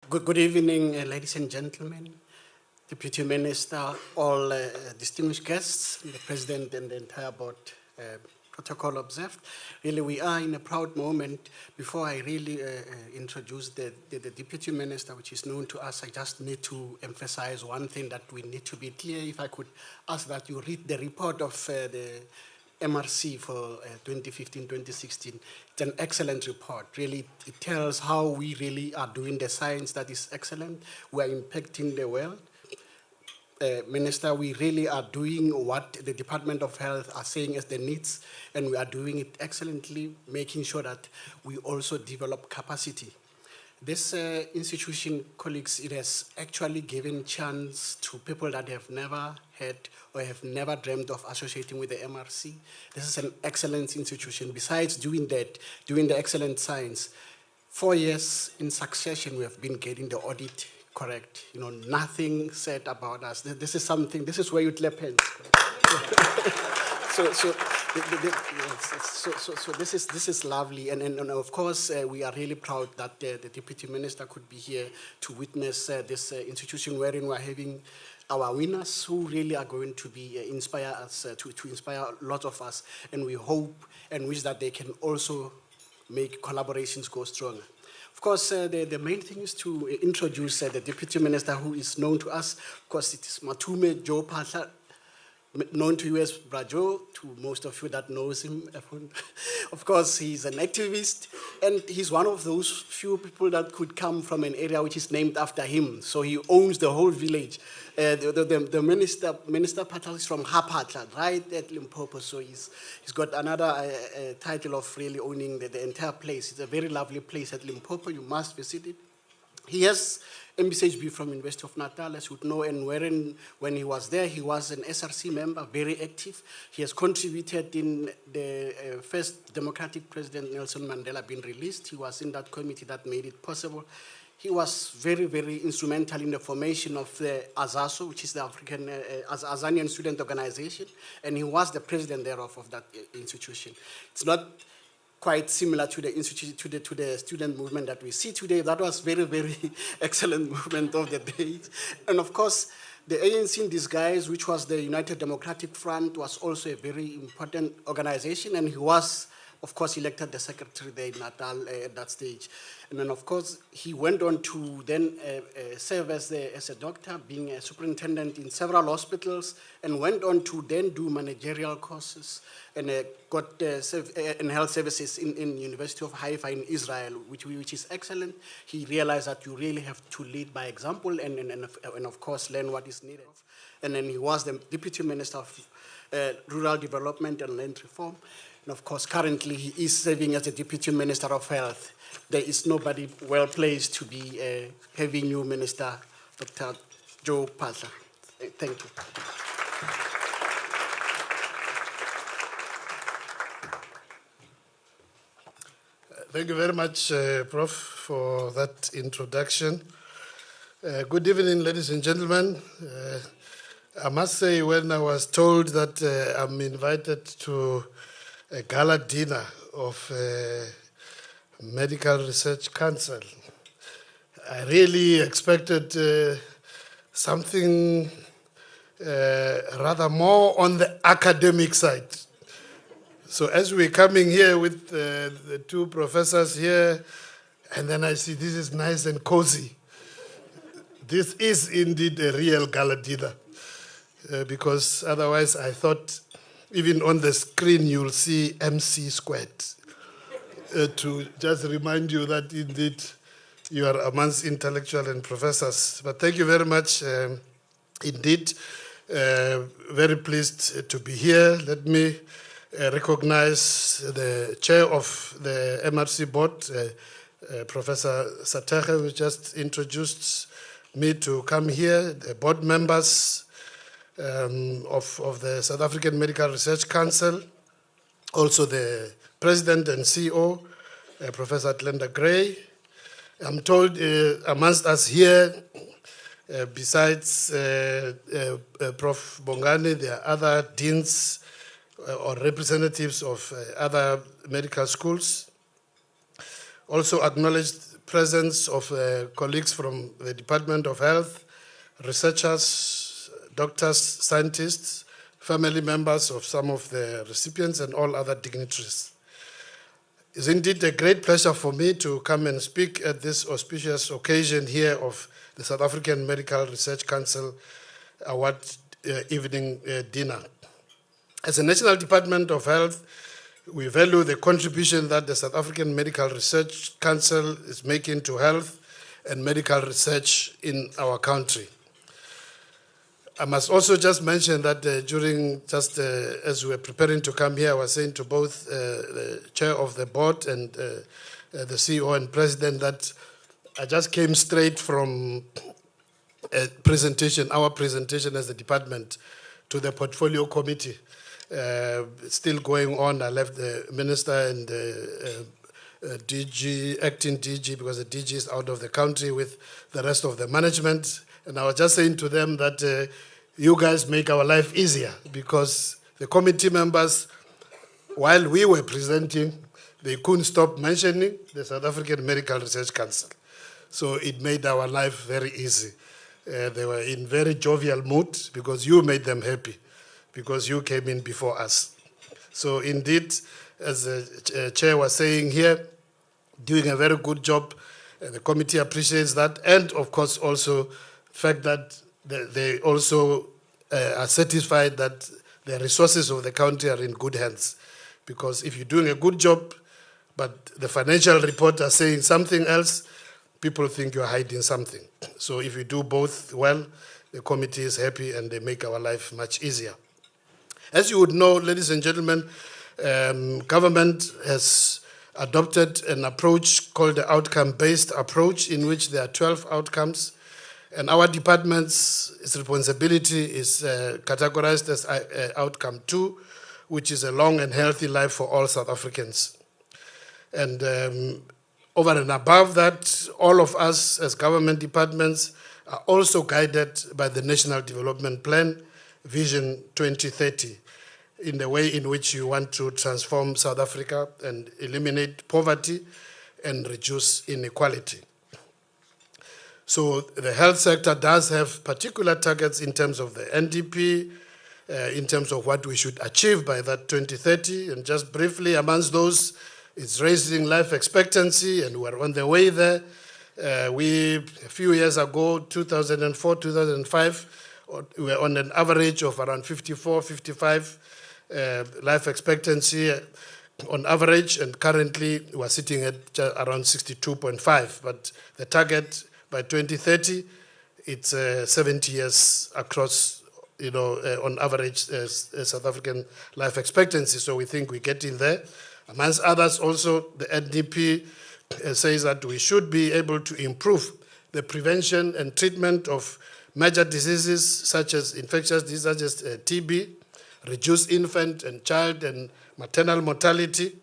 Good evening, ladies and gentlemen, Deputy Minister, all distinguished guests, the President and the entire board, protocol observed. Really, we are in a proud moment. Before I really introduce the Deputy Minister, which is known to us, I just need to emphasize one thing that we need to be clear. If I could ask that you read the report of the SAMRC for 2015-2016. It's an excellent report. Really, it tells how we really are doing the science that is excellent. We are impacting the world. Minister, we really are doing what the Department of Health are saying as the needs, and we are doing it excellently, making sure that we also develop capacity. This institution, colleagues, it has actually given chance to people that have never had or have never dreamed of associating with the SAMRC. This is an excellent institution. Besides doing that, doing the excellent science, 4 years in succession we have been getting the audit correct. You know, nothing said about us. This is something, this is where you clap hands. So this is lovely, and of course we are really proud that the Deputy Minister could be here to witness this institution wherein we are having our winners who really are going to be inspire us to inspire a lot of us, and we hope and wish that they can also make collaborations go stronger. Of course, the main thing is to introduce the Deputy Minister who is known to us. Of course, it is Matume Joe Patla, known to you as Brajo, to most of you that knows him. Of course, he's an activist, and he's one of those few people that could come from an area which is named after him. So he owns the whole village. The Minister Patla is from Hapatla, right at Limpopo. So he's got another title of really owning the entire place. It's a very lovely place at Limpopo. You must visit it. He has MBCHB from University of Natal, as you would know, and when he was there, he was an SRC member, very active. He has contributed in the first democratic president, Nelson Mandela, being released. He was in that committee that made it possible. He was very, very instrumental in the formation of the AZASO, which is the African Azanian Student Organization, and he was the president thereof of that institution. It's not quite similar to the institution, to the student movement that we see today. That was very, very excellent movement of the day. And of course, the ANC in disguise, which was the United Democratic Front, was also a very important organization, and he was, of course, elected the secretary there in Natal at that stage. And then, of course, he went on to then serve as a doctor, being a superintendent in several hospitals, and went on to then do managerial courses and got in health services in University of Haifa in Israel, which is excellent. He realized that you really have to lead by example and of course, learn what is needed. And then he was the Deputy Minister of Rural Development and Land Reform. And of course, currently he is serving as the Deputy Minister of Health. There is nobody well placed to be having new Minister, Dr. Joe Patla. Thank you. Thank you very much, Prof, for that introduction. Good evening, ladies and gentlemen. I must say, when I was told that I'm invited to a gala dinner of Medical Research Council, I really expected something rather more on the academic side. So as we're coming here with the two professors here, and then I see this is nice and cozy. This is indeed a real gala dinner, because otherwise I thought even on the screen you'll see MC squared, to just remind you that indeed you are amongst intellectuals and professors. But thank you very much indeed. Very pleased to be here. Let me recognize the chair of the SAMRC board, Professor Sateche, who just introduced me to come here, the board members of the South African Medical Research Council, also the president and CEO, Professor Glenda Gray. I'm told amongst us here, besides Prof. Bongani, there are other deans or representatives of other medical schools. Also acknowledged presence of colleagues from the Department of Health, researchers, doctors, scientists, family members of some of the recipients, and all other dignitaries. It's indeed a great pleasure for me to come and speak at this auspicious occasion here of the South African Medical Research Council Award evening dinner. As a National Department of Health, we value the contribution that the South African Medical Research Council is making to health and medical research in our country. I must also just mention that as we were preparing to come here, I was saying to both the chair of the board and the CEO and president that I just came straight from a presentation, our presentation as a department to the portfolio committee. Still going on. I left the minister and the acting DG, because the DG is out of the country, with the rest of the management. And I was just saying to them that you guys make our life easier, because the committee members, while we were presenting, they couldn't stop mentioning the South African Medical Research Council. So it made our life very easy. They were in very jovial mood because you made them happy, because you came in before us. So indeed, as the chair was saying here, doing a very good job. The committee appreciates that. And of course also the fact that they also are satisfied that the resources of the country are in good hands. Because if you're doing a good job, but the financial report are saying something else, people think you're hiding something. So if you do both well, the committee is happy and they make our life much easier. As you would know, ladies and gentlemen, government has adopted an approach called the outcome-based approach, in which there are 12 outcomes. And our department's responsibility is categorized as outcome 2, which is a long and healthy life for all South Africans. And over and above that, all of us as government departments are also guided by the National Development Plan, Vision 2030, in the way in which you want to transform South Africa and eliminate poverty and reduce inequality. So the health sector does have particular targets in terms of the NDP, in terms of what we should achieve by that 2030. And just briefly, amongst those, it's raising life expectancy, and we're on the way there. A few years ago, 2004, 2005, we were on an average of around 54, 55 life expectancy on average, and currently we're sitting at around 62.5. But the target by 2030, it's 70 years across, on average, South African life expectancy. So we think we're getting there. Amongst others, also, the NDP says that we should be able to improve the prevention and treatment of major diseases such as infectious diseases, such as TB, reduce infant and child and maternal mortality,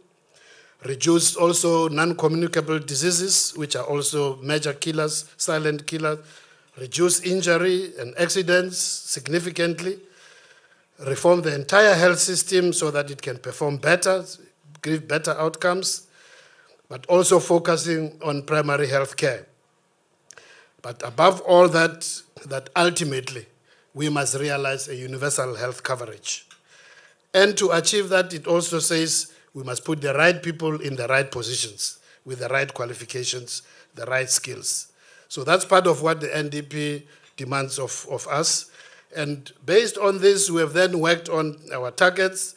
reduce also non-communicable diseases, which are also major killers, silent killers, reduce injury and accidents significantly, reform the entire health system so that it can perform better, give better outcomes, but also focusing on primary health care. But above all that ultimately we must realize a universal health coverage. And to achieve that, it also says we must put the right people in the right positions with the right qualifications, the right skills. So that's part of what the NDP demands of us. And based on this, we have then worked on our targets,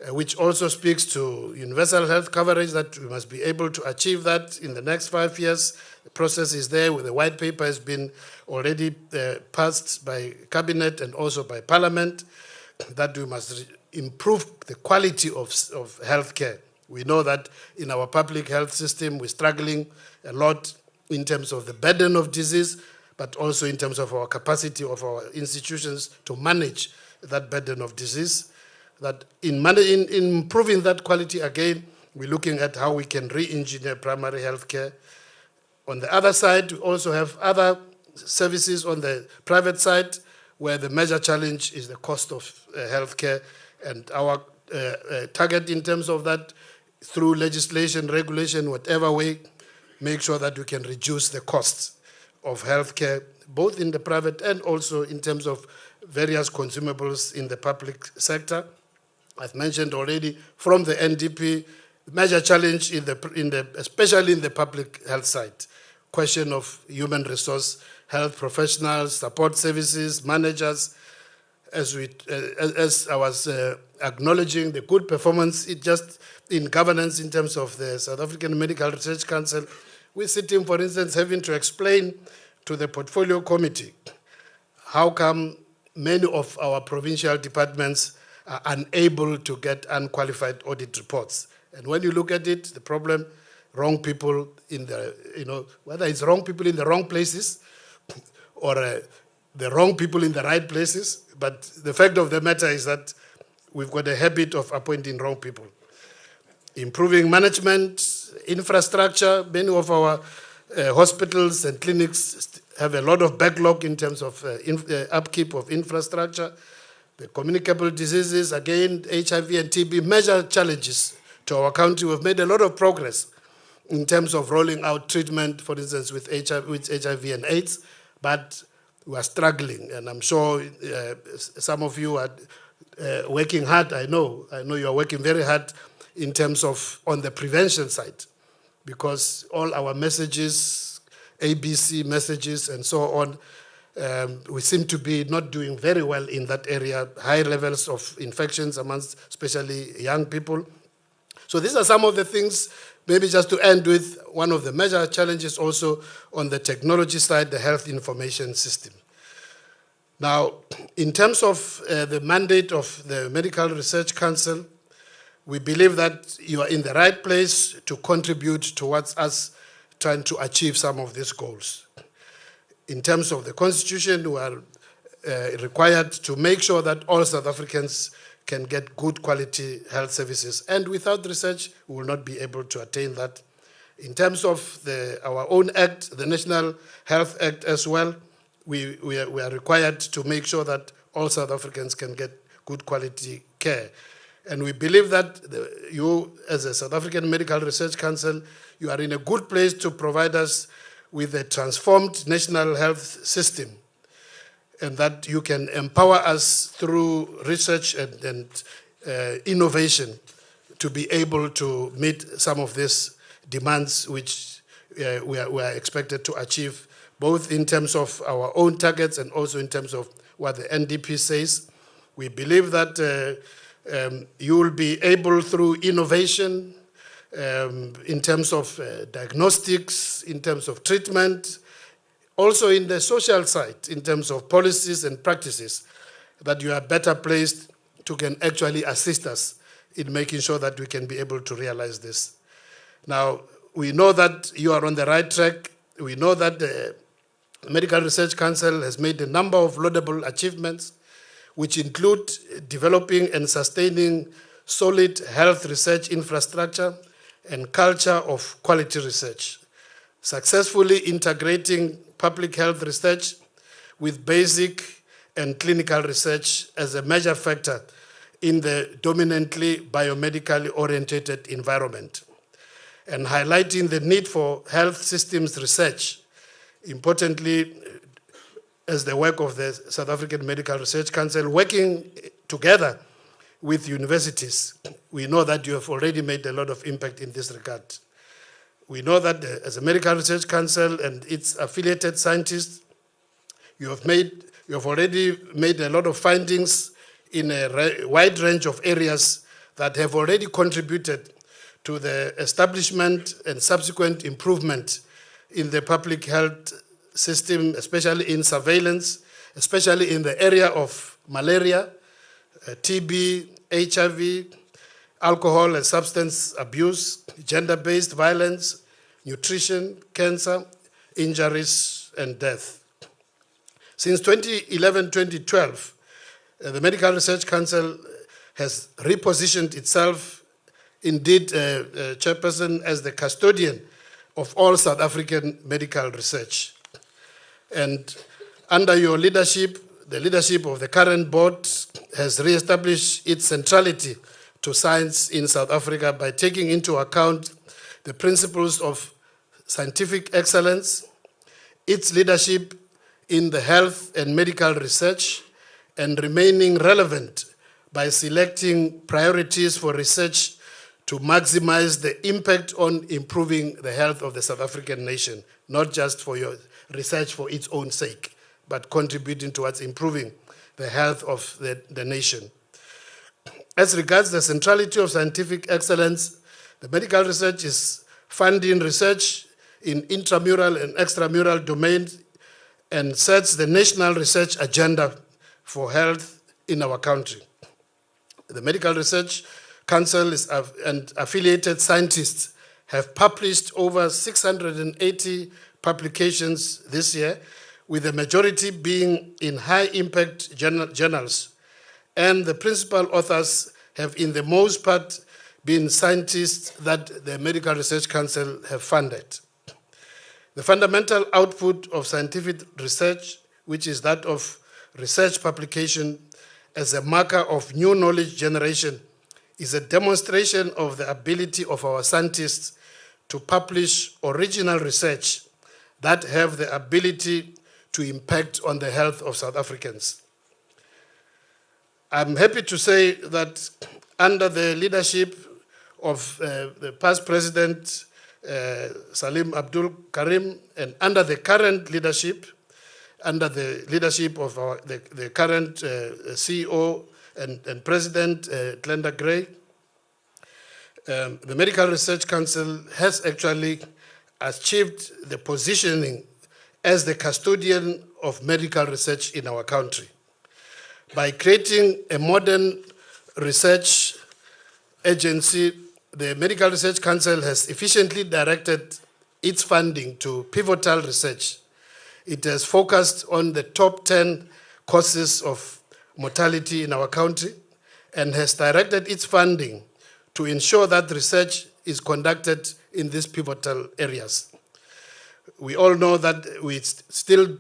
which also speaks to universal health coverage, that we must be able to achieve that in the next 5 years. The process is there. The white paper has been already passed by Cabinet and also by Parliament, that we must improve the quality of healthcare. We know that in our public health system, we're struggling a lot in terms of the burden of disease, but also in terms of our capacity of our institutions to manage that burden of disease. That in improving that quality, again, we're looking at how we can re-engineer primary healthcare. On the other side, we also have other services on the private side, where the major challenge is the cost of healthcare, and our target in terms of that, through legislation, regulation, whatever way, make sure that we can reduce the costs of healthcare, both in the private and also in terms of various consumables in the public sector. I've mentioned already from the NDP, major challenge especially in the public health side, question of human resource, health professionals, support services, managers. As I was acknowledging the good performance just in governance in terms of the South African Medical Research Council, we're sitting, for instance, having to explain to the portfolio committee how come many of our provincial departments are unable to get unqualified audit reports. And when you look at it, the problem, wrong people in the, whether it's wrong people in the wrong places or the wrong people in the right places, but the fact of the matter is that we've got a habit of appointing wrong people. Improving management, infrastructure, many of our hospitals and clinics have a lot of backlog in terms of upkeep of infrastructure. The communicable diseases, again, HIV and TB, major challenges to our country. We've made a lot of progress in terms of rolling out treatment, for instance, with HIV and AIDS, but we are struggling. And I'm sure some of you are working hard. I know you are working very hard in terms of on the prevention side, because all our messages, ABC messages and so on, we seem to be not doing very well in that area, high levels of infections amongst especially young people. So these are some of the things, maybe just to end with, one of the major challenges also on the technology side, the health information system. Now, in terms of the mandate of the Medical Research Council, we believe that you are in the right place to contribute towards us trying to achieve some of these goals. In terms of the Constitution, we are required to make sure that all South Africans can get good quality health services. And without research, we will not be able to attain that. In terms of our own act, the National Health Act as well, we are required to make sure that all South Africans can get good quality care. And we believe that you, as a South African Medical Research Council, you are in a good place to provide us with a transformed national health system, and that you can empower us through research and innovation to be able to meet some of these demands which we are expected to achieve, both in terms of our own targets and also in terms of what the NDP says. We believe that you will be able, through innovation, in terms of diagnostics, in terms of treatment, also in the social side, in terms of policies and practices, that you are better placed to can actually assist us in making sure that we can be able to realize this. Now, we know that you are on the right track. We know that the Medical Research Council has made a number of laudable achievements, which include developing and sustaining solid health research infrastructure and culture of quality research, successfully integrating public health research with basic and clinical research as a major factor in the dominantly biomedically oriented environment, and highlighting the need for health systems research, importantly, as the work of the South African Medical Research Council, working together with universities. We know that you have already made a lot of impact in this regard. We know that as a Medical Research Council and its affiliated scientists, you have already made a lot of findings in a wide range of areas that have already contributed to the establishment and subsequent improvement in the public health system, especially in surveillance, especially in the area of malaria, TB, HIV, alcohol and substance abuse, gender-based violence, nutrition, cancer, injuries, and death. Since 2011-2012, the Medical Research Council has repositioned itself, indeed, chairperson, as the custodian of all South African medical research. And under your leadership, the leadership of the current board has re-established its centrality to science in South Africa by taking into account the principles of scientific excellence, its leadership in the health and medical research, and remaining relevant by selecting priorities for research to maximize the impact on improving the health of the South African nation, not just for your research for its own sake, but contributing towards improving the health of the nation. As regards the centrality of scientific excellence, the medical research is funding research in intramural and extramural domains and sets the national research agenda for health in our country. The Medical Research Council and affiliated scientists have published over 680 publications this year, with the majority being in high-impact journals. And the principal authors have, in the most part, been scientists that the Medical Research Council have funded. The fundamental output of scientific research, which is that of research publication as a marker of new knowledge generation, is a demonstration of the ability of our scientists to publish original research that have the ability to impact on the health of South Africans. I'm happy to say that under the leadership of the past president, Salim Abdul Karim, and under the current leadership, under the leadership of the current CEO and President, Glenda Gray, the Medical Research Council has actually achieved the positioning as the custodian of medical research in our country by creating a modern research agency. The Medical Research Council has efficiently directed its funding to pivotal research. It has focused on the top 10 causes of mortality in our country and has directed its funding to ensure that research is conducted in these pivotal areas. We all know that we still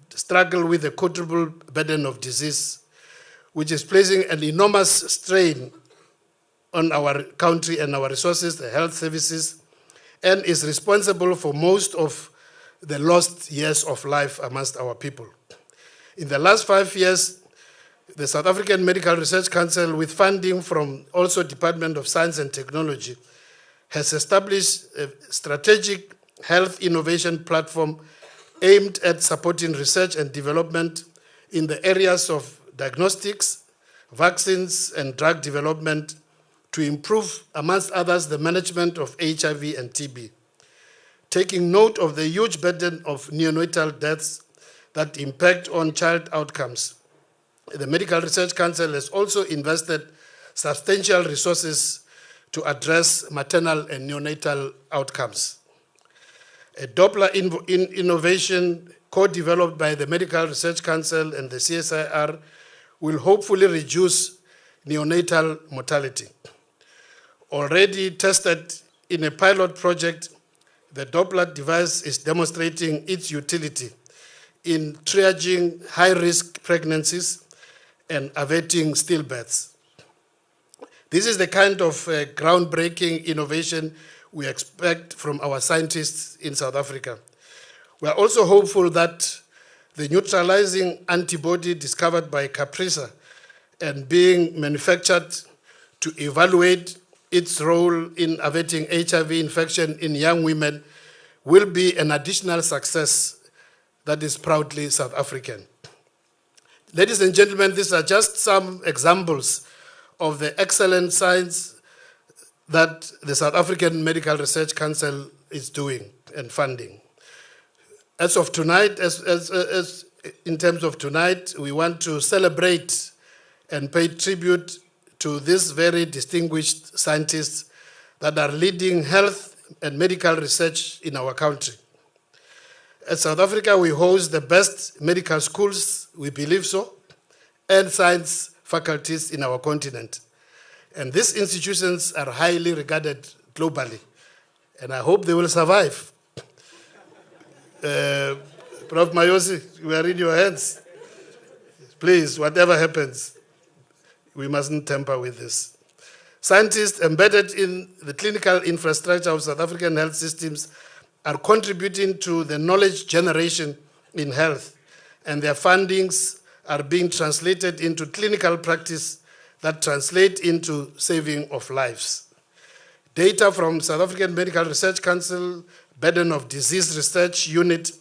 struggle with the quadruple burden of disease, which is placing an enormous strain on our country and our resources, the health services, and is responsible for most of the lost years of life amongst our people. In the last 5 years, the South African Medical Research Council, with funding from also Department of Science and Technology, has established a strategic health innovation platform aimed at supporting research and development in the areas of diagnostics, vaccines, and drug development to improve, amongst others, the management of HIV and TB. Taking note of the huge burden of neonatal deaths that impact on child outcomes, the Medical Research Council has also invested substantial resources to address maternal and neonatal outcomes. A Doppler innovation co-developed by the Medical Research Council and the CSIR will hopefully reduce neonatal mortality. Already tested in a pilot project, the Doppler device is demonstrating its utility in triaging high-risk pregnancies and averting stillbirths. This is the kind of groundbreaking innovation we expect from our scientists in South Africa. We are also hopeful that the neutralizing antibody discovered by Caprisa and being manufactured to evaluate its role in averting HIV infection in young women will be an additional success that is proudly South African. Ladies and gentlemen, these are just some examples of the excellent science that the South African Medical Research Council is doing and funding. As of tonight, as in terms of tonight, we want to celebrate and pay tribute to these very distinguished scientists that are leading health and medical research in our country. At South Africa, we host the best medical schools, we believe so, and science faculties in our continent. And these institutions are highly regarded globally, and I hope they will survive. Prof. Mayosi, we are in your hands. Please, whatever happens, we mustn't tamper with this. Scientists embedded in the clinical infrastructure of South African health systems are contributing to the knowledge generation in health, and their fundings are being translated into clinical practice that translate into saving of lives. Data from South African Medical Research Council Burden of Disease Research Unit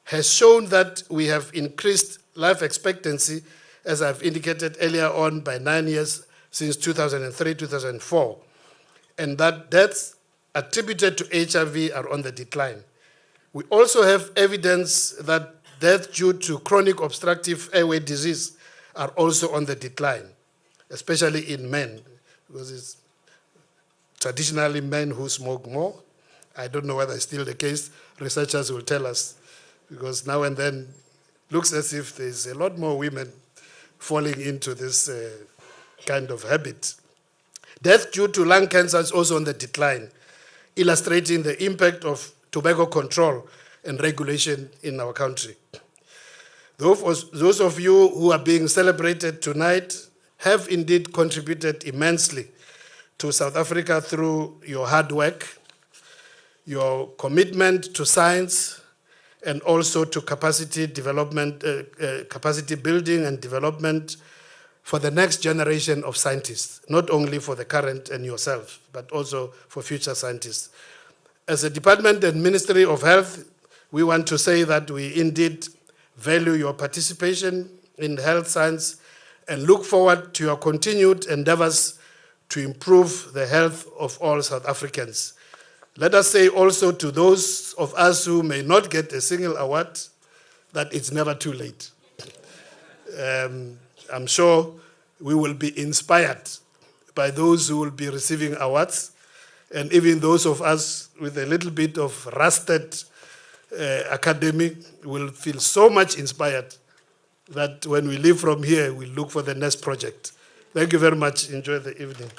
has shown that we have increased life expectancy, as I've indicated earlier on, by 9 years since 2003-2004, and that deaths attributed to HIV are on the decline. We also have evidence that deaths due to chronic obstructive airway disease are also on the decline, especially in men, because it's traditionally men who smoke more. I don't know whether it's still the case. Researchers will tell us, because now and then it looks as if there's a lot more women falling into this kind of habit. Death due to lung cancer is also on the decline, illustrating the impact of tobacco control and regulation in our country. Those of you who are being celebrated tonight have indeed contributed immensely to South Africa through your hard work, your commitment to science, and also to capacity development, capacity building and development for the next generation of scientists, not only for the current and yourself, but also for future scientists. As a department and Ministry of Health, we want to say that we indeed value your participation in health science and look forward to your continued endeavors to improve the health of all South Africans. Let us say also to those of us who may not get a single award that it's never too late. I'm sure we will be inspired by those who will be receiving awards, and even those of us with a little bit of rusted academic will feel so much inspired that when we leave from here, we look for the next project. Thank you very much. Enjoy the evening.